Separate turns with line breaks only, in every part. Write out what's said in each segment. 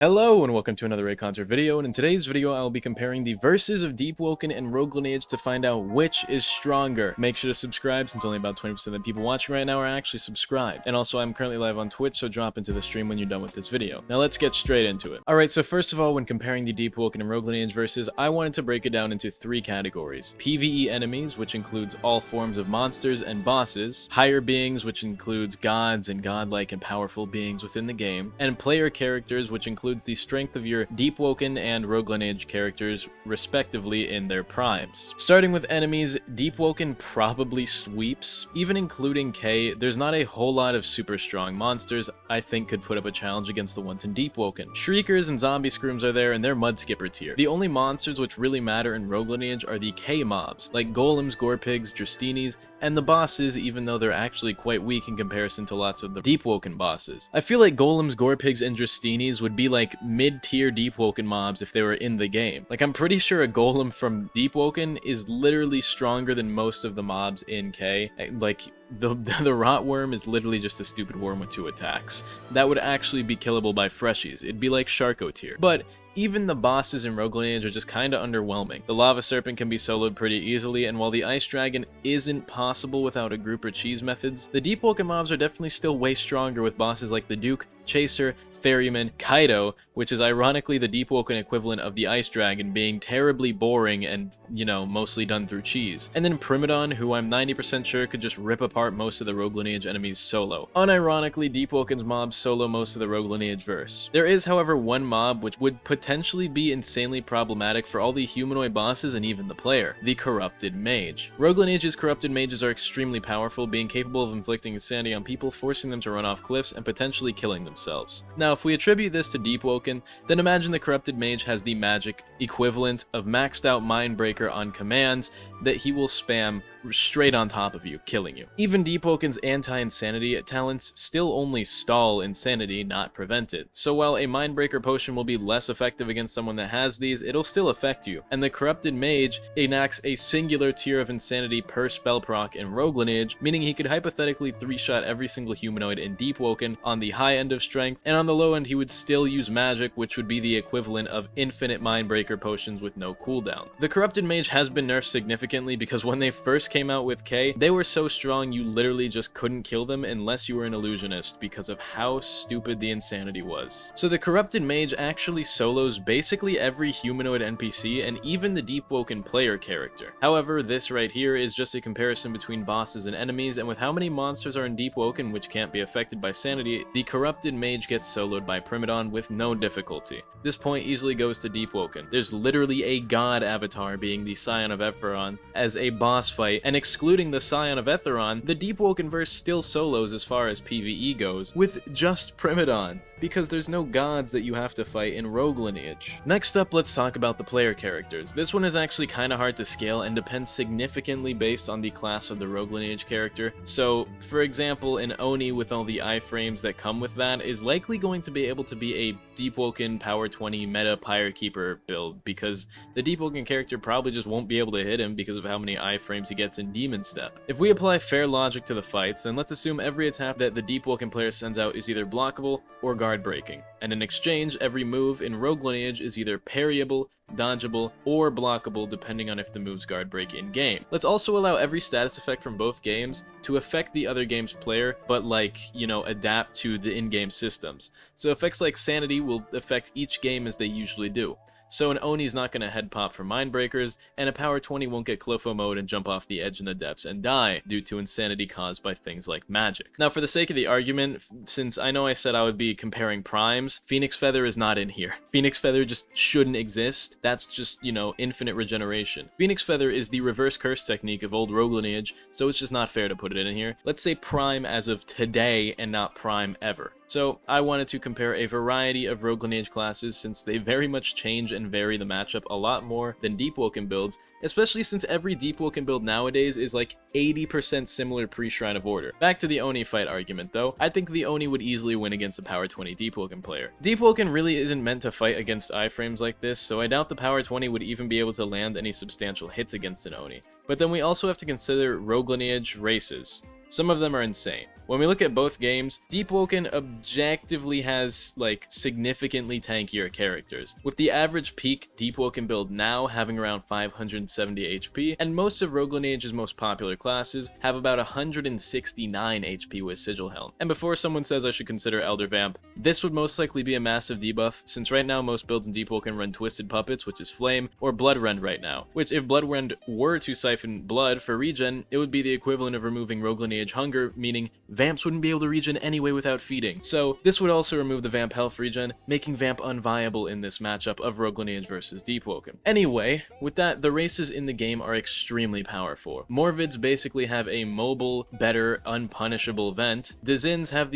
Hello and welcome to another Reaconteur video, and in today's video I will be comparing the verses of Deepwoken and Rogue Lineage to find out which is stronger. Make sure to subscribe since only about 20% of the people watching right now are actually subscribed. And also I'm currently live on Twitch, so drop into the stream when you're done with this video. Now let's get straight into it. Alright, so first of all, when comparing the Deepwoken and Rogue Lineage verses, I wanted to break it down into three categories. PvE enemies, which includes all forms of monsters and bosses, higher beings, which includes gods and godlike and powerful beings within the game, and player characters, which includes the strength of your Deepwoken and Rogue Lineage characters, respectively, in their primes. Starting with enemies, Deepwoken probably sweeps. Even including K, there's not a whole lot of super strong monsters I think could put up a challenge against the ones in Deepwoken. Shriekers and zombie screams are there, and they're mud skipper tier. The only monsters which really matter in Rogue Lineage are the K mobs, like golems, gore pigs, drastinis, and the bosses, even though they're actually quite weak in comparison to lots of the Deepwoken bosses. I feel like golems, gore pigs, and drastinis would be like mid-tier Deepwoken mobs if they were in the game. Like, I'm pretty sure a golem from Deepwoken is literally stronger than most of the mobs in K. Like, the rotworm is literally just a stupid worm with 2 attacks. That would actually be killable by freshies. It'd be like Sharko tier. But even the bosses in Rogue Lineage are just kinda underwhelming. The Lava Serpent can be soloed pretty easily, and while the Ice Dragon isn't possible without a group or cheese methods, the Deepwoken mobs are definitely still way stronger with bosses like the Duke, Chaser, Ferryman, Kaido, which is ironically the Deepwoken equivalent of the Ice Dragon, being terribly boring and, you know, mostly done through cheese. And then Primadon, who I'm 90% sure could just rip apart most of the Rogue Lineage enemies solo. Unironically, Deepwoken's mobs solo most of the Rogue Lineage verse. There is, however, one mob which would potentially be insanely problematic for all the humanoid bosses and even the player: the Corrupted Mage. Rogue Lineage's Corrupted Mages are extremely powerful, being capable of inflicting insanity on people, forcing them to run off cliffs, and potentially killing themselves. Now, if we attribute this to Deepwoken, then imagine the Corrupted Mage has the magic equivalent of maxed out Mindbreaker on commands that he will spam straight on top of you, killing you. Even Deepwoken's anti-insanity talents still only stall insanity, not prevent it. So while a Mindbreaker potion will be less effective against someone that has these, it'll still affect you. And the Corrupted Mage enacts a singular tier of insanity per spell proc in Rogue Lineage, meaning he could hypothetically 3-shot every single humanoid in Deepwoken on the high end of strength, and on the low end he would still use magic, which would be the equivalent of infinite Mindbreaker potions with no cooldown. The Corrupted Mage has been nerfed significantly because when they first came out with K, they were so strong you literally just couldn't kill them unless you were an illusionist because of how stupid the insanity was. So the Corrupted Mage actually solos basically every humanoid NPC and even the Deepwoken player character. However, this right here is just a comparison between bosses and enemies, and with how many monsters are in Deepwoken which can't be affected by sanity, the Corrupted Mage gets soloed by Primadon with no difficulty. This point easily goes to Deepwoken. There's literally a god avatar, being the Scion of Etheron, as a boss fight, and excluding the Scion of Etheron, the Deepwoken verse still solos as far as PvE goes, with just Primadon, because there's no gods that you have to fight in Rogue Lineage. Next up, let's talk about the player characters. This one is actually kinda hard to scale and depends significantly based on the class of the Rogue Lineage character. So, for example, an Oni with all the iframes that come with that is likely going to be able to be a Deepwoken Power 20 meta Pyre Keeper build, because the Deepwoken character probably just won't be able to hit him because of how many iframes he gets in Demon Step. If we apply fair logic to the fights, then let's assume every attack that the Deepwoken player sends out is either blockable or guard breaking, and in exchange, every move in Rogue Lineage is either parryable, dodgeable, or blockable depending on if the moves guard break in-game. Let's also allow every status effect from both games to affect the other game's player, but like, you know, adapt to the in-game systems. So effects like Sanity will affect each game as they usually do. So an Oni's not going to head pop for Mindbreakers, and a Power 20 won't get Clofo mode and jump off the edge in the depths and die due to insanity caused by things like magic. Now, for the sake of the argument, since I know I said I would be comparing primes, Phoenix Feather is not in here. Phoenix Feather just shouldn't exist. That's just, you know, infinite regeneration. Phoenix Feather is the reverse curse technique of old Rogue Lineage, so it's just not fair to put it in here. Let's say prime as of today and not prime ever. So I wanted to compare a variety of Rogue Lineage classes since they very much change and vary the matchup a lot more than Deepwoken builds, especially since every Deepwoken build nowadays is like 80% similar pre-Shrine of Order. Back to the Oni fight argument though, I think the Oni would easily win against a Power 20 Deepwoken player. Deepwoken really isn't meant to fight against iframes like this, so I doubt the Power 20 would even be able to land any substantial hits against an Oni. But then we also have to consider Rogue Lineage races. Some of them are insane. When we look at both games, Deepwoken objectively has, like, significantly tankier characters, with the average peak Deepwoken build now having around 570 HP, and most of Rogue Lineage's most popular classes have about 169 HP with Sigil Helm. And before someone says I should consider Elder Vamp, this would most likely be a massive debuff, since right now most builds in Deepwoken run Twisted Puppets, which is Flame, or Bloodrend right now, which if Bloodrend were to siphon blood for regen, it would be the equivalent of removing Rogue Lineage Hunger, meaning Vamps wouldn't be able to regen anyway without feeding. So this would also remove the Vamp health regen, making Vamp unviable in this matchup of Rogue Lineage versus Deepwoken. Anyway, with that, the races in the game are extremely powerful. Morvids basically have a mobile, better, unpunishable vent. Dizins have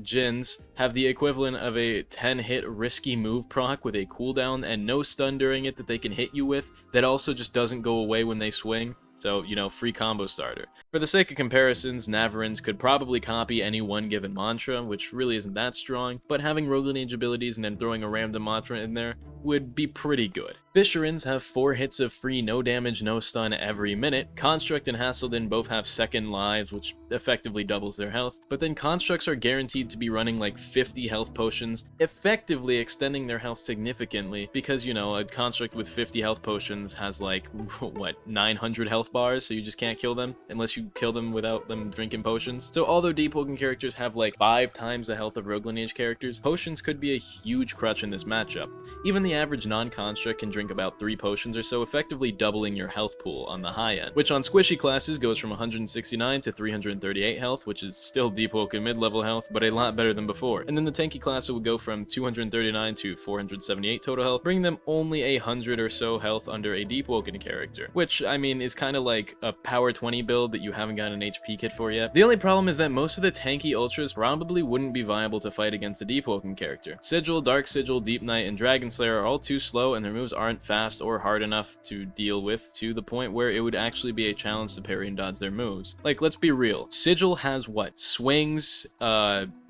Jins have the equivalent of a 10-hit risky move proc with a cooldown and no stun during it that they can hit you with, that also just doesn't go away when they swing. So, you know, free combo starter. For the sake of comparisons, Navarins could probably copy any one given mantra, which really isn't that strong, but having Rogue Lineage abilities and then throwing a random mantra in there would be pretty good. Fisherins have 4 hits of free no damage, no stun every minute. Construct and Hasseldin both have second lives, which effectively doubles their health, but then Constructs are guaranteed to be running like 50 health potions, effectively extending their health significantly, because, you know, a Construct with 50 health potions has like, what, 900 health bars, so you just can't kill them unless you kill them without them drinking potions. So although Deepwoken characters have like 5 times the health of Rogue Lineage characters, potions could be a huge crutch in this matchup. Even the average non-construct can drink about 3 potions or so, effectively doubling your health pool on the high end, which on squishy classes goes from 169 to 338 health, which is still Deepwoken mid-level health, but a lot better than before. And then the tanky class would go from 239 to 478 total health, bringing them only 100 or so health under a Deepwoken character, which, I mean, is kind of like a power 20 build that you haven't got an HP kit for yet. The only problem is that most of the tanky ultras probably wouldn't be viable to fight against a Deepwoken character. Sigil, Dark Sigil, Deep Knight, and Dragon Slayer are all too slow, and their moves aren't fast or hard enough to deal with, to the point where it would actually be a challenge to parry and dodge their moves. Like, let's be real. Sigil has what? Swings,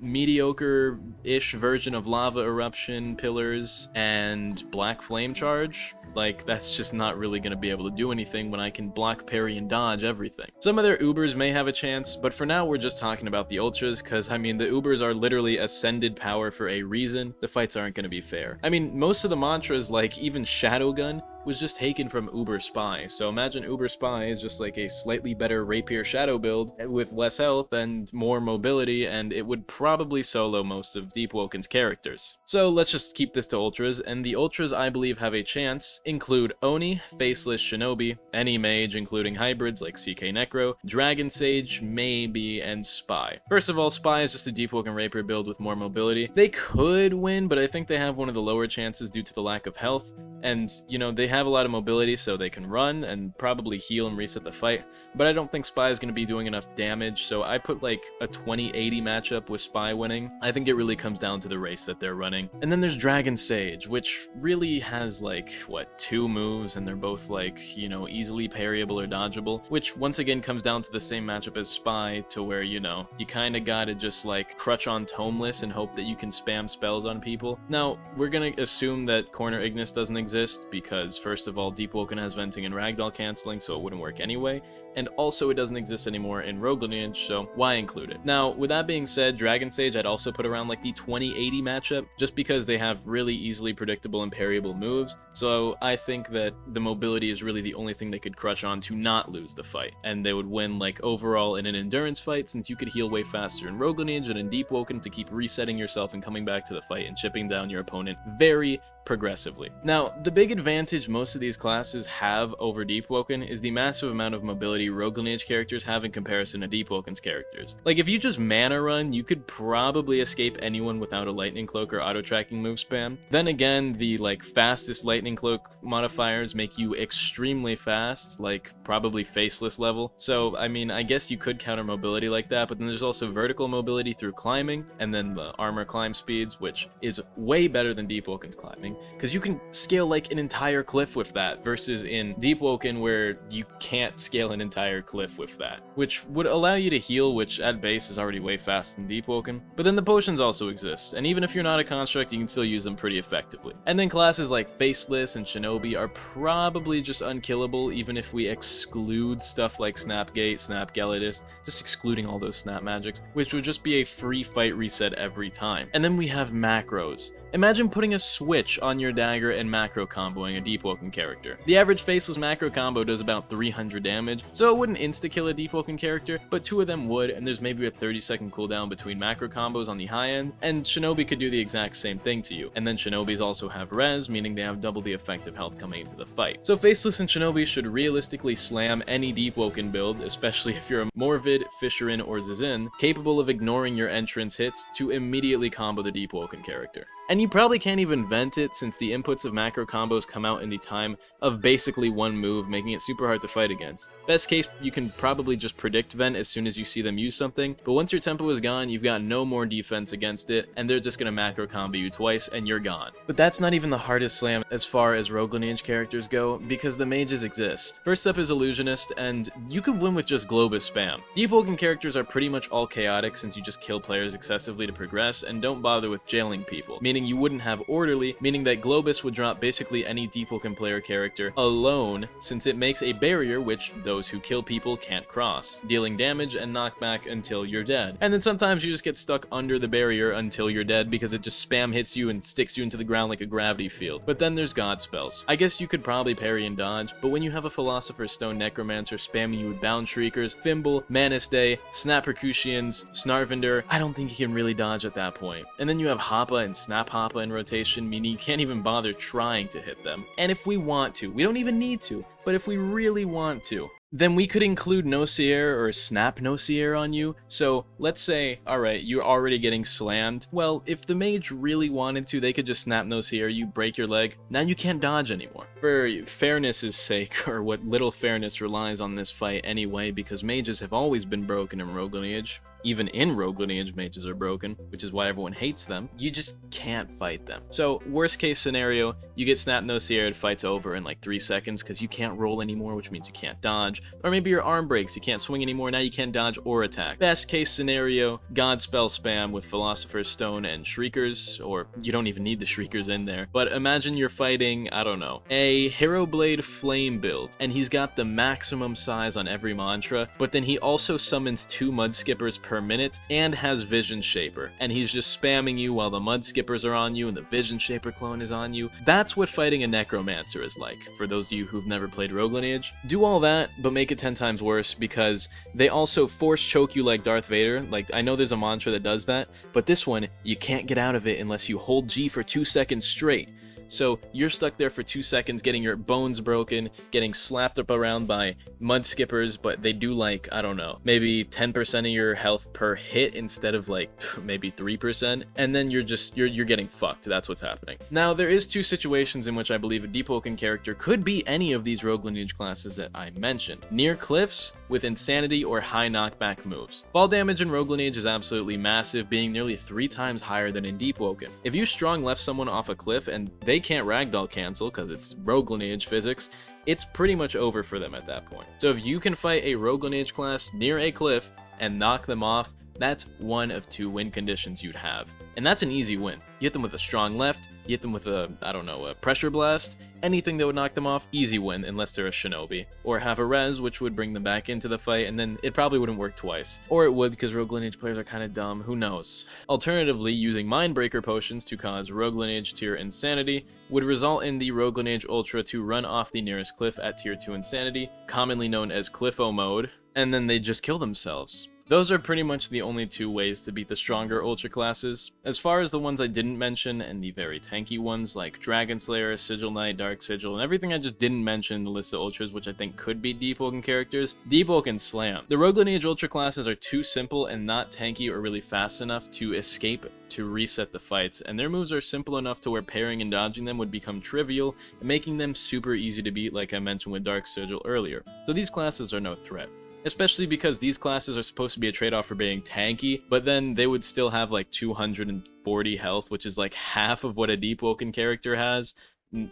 mediocre-ish version of Lava Eruption, Pillars, and Black Flame Charge? Like, that's just not really going to be able to do anything when I can block, parry, and dodge everything. Some of their Ubers may have a chance, but for now we're just talking about the Ultras, because, I mean, the Ubers are literally ascended power for a reason. The fights aren't going to be fair. I mean, most of the mantras, like even Shadowgun, was just taken from Uber Spy. So imagine Uber Spy is just like a slightly better Rapier Shadow build with less health and more mobility, and it would probably solo most of Deepwoken's characters. So let's just keep this to Ultras, and the Ultras I believe have a chance include Oni, Faceless Shinobi, any mage including hybrids like CK Necro, Dragon Sage, maybe, and Spy. First of all, Spy is just a Deepwoken Rapier build with more mobility. They could win, but I think they have one of the lower chances due to the lack of health, and, you know, they have a lot of mobility, so they can run and probably heal and reset the fight, but I don't think Spy is going to be doing enough damage, so I put like a 20-80 matchup with Spy winning. I think it really comes down to the race that they're running. And then there's Dragon Sage, which really has like, what, 2 moves, and they're both like, you know, easily parryable or dodgeable, which once again comes down to the same matchup as Spy, to where, you know, you kind of gotta just like crutch on Tomeless and hope that you can spam spells on people. Now, we're gonna assume that Corner Ignis doesn't exist, because first of all, Deepwoken has venting and ragdoll canceling, so it wouldn't work anyway, and also it doesn't exist anymore in Rogue Lineage, so why include it? Now, with that being said, Dragon Sage I'd also put around like the 20-80 matchup, just because they have really easily predictable and parryable moves, so I think that the mobility is really the only thing they could crutch on to not lose the fight, and they would win like overall in an endurance fight, since you could heal way faster in Rogue Lineage and in Deepwoken to keep resetting yourself and coming back to the fight and chipping down your opponent very progressively. Now, the big advantage most of these classes have over Deepwoken is the massive amount of mobility Rogue Lineage characters have in comparison to Deepwoken's characters. Like, if you just mana run, you could probably escape anyone without a Lightning Cloak or auto-tracking move spam. Then again, the, like, fastest Lightning Cloak modifiers make you extremely fast, like, probably Faceless level. So, I mean, I guess you could counter mobility like that, but then there's also vertical mobility through climbing, and then the armor climb speeds, which is way better than Deepwoken's climbing, because you can scale like an entire cliff cliff with that, versus in Deepwoken where you can't scale an entire cliff with that, which would allow you to heal, which at base is already way faster than Deepwoken. But then the potions also exist, and even if you're not a construct, you can still use them pretty effectively. And then classes like Faceless and Shinobi are probably just unkillable, even if we exclude stuff like Snapgate, Snapgelidus, just excluding all those snap magics, which would just be a free fight reset every time. And then we have macros. Imagine putting a switch on your dagger and macro comboing a Deepwoken character. The average Faceless macro combo does about 300 damage, so it wouldn't insta-kill a Deepwoken character, but 2 of them would, and there's maybe a 30-second cooldown between macro combos on the high end, and Shinobi could do the exact same thing to you. And then Shinobis also have res, meaning they have double the effective health coming into the fight. So Faceless and Shinobi should realistically slam any Deepwoken build, especially if you're a Morvid, Fisherin, or Zizin, capable of ignoring your entrance hits to immediately combo the Deepwoken character. And you probably can't even vent it, since the inputs of macro combos come out in the time of basically one move, making it super hard to fight against. Best case, you can probably just predict vent as soon as you see them use something, but once your tempo is gone, you've got no more defense against it, and they're just gonna macro combo you twice, and you're gone. But that's not even the hardest slam as far as Rogue Lineage characters go, because the mages exist. First up is Illusionist, and you could win with just Globus spam. Deepwoken characters are pretty much all chaotic, since you just kill players excessively to progress, and don't bother with jailing people, meaning you wouldn't have orderly, meaning that Globus would drop basically any Deepwoken player character alone, since it makes a barrier which those who kill people can't cross, dealing damage and knockback until you're dead. And then sometimes you just get stuck under the barrier until you're dead because it just spam hits you and sticks you into the ground like a gravity field. But then there's God spells. I guess you could probably parry and dodge, but when you have a Philosopher's Stone Necromancer spamming you with Bound Shriekers, Fimble, Manus Day, Snap Percussions, Snarvender, I don't think you can really dodge at that point. And then you have Hoppa and Snap Hoppa in rotation, meaning you can't even bother trying to hit them. And if we want to, we don't even need to, but if we really want to, then we could include Nocier or Snap Nocier on you. So let's say, alright, you're already getting slammed. Well, if the mage really wanted to, they could just Snap Nocier you, break your leg. Now you can't dodge anymore. For fairness' sake, or what little fairness relies on this fight anyway, because mages have always been broken in Rogue Lineage. Even in Rogue Lineage, mages are broken, which is why everyone hates them. You just can't fight them. So, worst case scenario, you get Snap Nocier, fight's over in like 3 seconds because you can't roll anymore, which means you can't dodge. Or maybe your arm breaks, you can't swing anymore, now you can't dodge or attack. Best case scenario, God spell spam with Philosopher's Stone and Shriekers, or you don't even need the Shriekers in there. But imagine you're fighting, I don't know, a Hero Blade Flame build, and he's got the maximum size on every mantra, but then he also summons 2 Mud Skippers per minute and has Vision Shaper, and he's just spamming you while the Mud Skippers are on you and the Vision Shaper clone is on you. That's what fighting a Necromancer is like, for those of you who've never played Rogue Lineage. Do all that, but make it 10 times worse, because they also force choke you like Darth Vader. Like, I know there's a mantra that does that, but this one, you can't get out of it unless you hold G for 2 seconds straight. So you're stuck there for 2 seconds getting your bones broken, getting slapped up around by Mud Skippers, but they do like, I don't know, maybe 10% of your health per hit instead of like maybe 3%, and then you're getting fucked. That's what's happening. Now, there is 2 situations in which I believe a Deepwoken character could be any of these Rogue Lineage classes that I mentioned. Near cliffs with Insanity or high knockback moves. Fall damage in Rogue Lineage is absolutely massive, being nearly 3 times higher than in Deepwoken. If you strong left someone off a cliff and they can't ragdoll cancel because it's Rogue Lineage physics, it's pretty much over for them at that point. So if you can fight a Rogue Lineage class near a cliff and knock them off, that's one of 2 win conditions you'd have. And that's an easy win. You hit them with a strong left, you hit them with a, I don't know, a pressure blast, anything that would knock them off, easy win unless they're a Shinobi. Or have a res, which would bring them back into the fight, and then it probably wouldn't work twice. Or it would, because Rogue Lineage players are kind of dumb, who knows. Alternatively, using Mindbreaker potions to cause Rogue Lineage tier Insanity would result in the Rogue Lineage Ultra to run off the nearest cliff at tier 2 Insanity, commonly known as Cliffo mode, and then they just kill themselves. Those are pretty much the only 2 ways to beat the stronger Ultra classes. As far as the ones I didn't mention, and the very tanky ones like Dragon Slayer, Sigil Knight, Dark Sigil, and everything I just didn't mention in the list of Ultras which I think could beat Deepwoken characters, Deepwoken slam. The Rogue Lineage Ultra classes are too simple and not tanky or really fast enough to escape to reset the fights, and their moves are simple enough to where parrying and dodging them would become trivial, making them super easy to beat like I mentioned with Dark Sigil earlier. So these classes are no threat. Especially because these classes are supposed to be a trade-off for being tanky, but then they would still have like 240 health, which is like half of what a Deepwoken character has.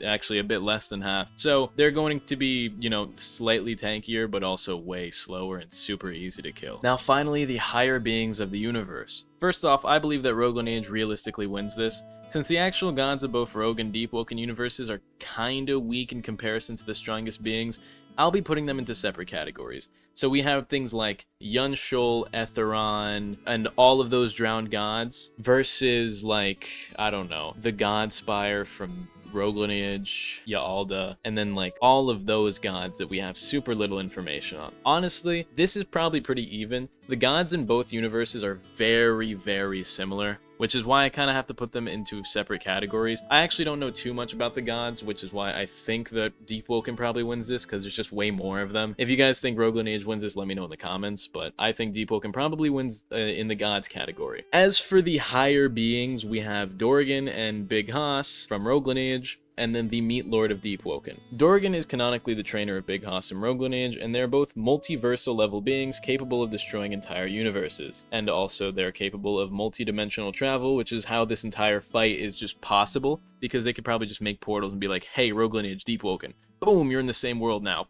actually a bit less than half. So they're going to be, you know, slightly tankier, but also way slower and super easy to kill. Now finally, the higher beings of the universe. First off, I believe that Rogue Lineage realistically wins this, since the actual gods of both Rogue and Deepwoken universes are kinda weak in comparison to the strongest beings. I'll be putting them into separate categories. So we have things like Yunshul, Etheron, and all of those drowned gods versus, like, I don't know, the Godspire from Rogue Lineage, Yaalda, and then like all of those gods that we have super little information on. Honestly, this is probably pretty even. The gods in both universes are very, very similar, which is why I kind of have to put them into separate categories. I actually don't know too much about the gods, which is why I think that Deepwoken probably wins this, because there's just way more of them. If you guys think Rogue Lineage wins this, let me know in the comments, but I think Deepwoken probably wins in the gods category. As for the higher beings, we have Dorgan and Big Haas from Rogue Lineage, and then the Meat Lord of Deepwoken. Dorgan is canonically the trainer of Big Haas and Rogue Lineage, and they're both multiversal level beings capable of destroying entire universes. And also they're capable of multi-dimensional travel, which is how this entire fight is just possible, because they could probably just make portals and be like, hey, Rogue Lineage, Deepwoken. Boom, you're in the same world now.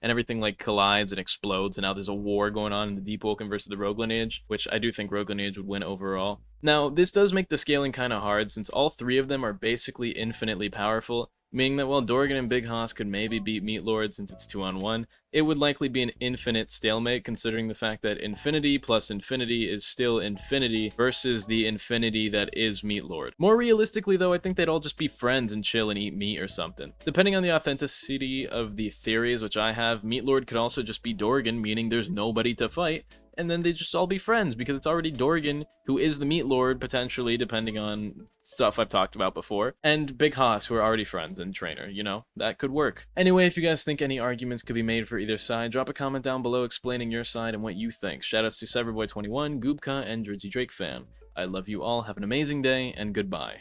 And everything like collides and explodes, and now there's a war going on in the Deepwoken versus the Rogue Lineage, which I do think Rogue Lineage would win overall. Now, this does make the scaling kind of hard, since all three of them are basically infinitely powerful, meaning that while Dorgan and Big Haas could maybe beat Meat Lord since it's 2-on-1, it would likely be an infinite stalemate, considering the fact that infinity plus infinity is still infinity versus the infinity that is Meat Lord. More realistically though, I think they'd all just be friends and chill and eat meat or something. Depending on the authenticity of the theories which I have, Meat Lord could also just be Dorgan, meaning there's nobody to fight, and then they just all be friends, because it's already Dorgan, who is the Meat Lord, potentially, depending on stuff I've talked about before, and Big Haas, who are already friends and trainer, you know? That could work. Anyway, if you guys think any arguments could be made for either side, drop a comment down below explaining your side and what you think. Shoutouts to Cyberboy21, Goobka, and Jersey Drake Fan. I love you all, have an amazing day, and goodbye.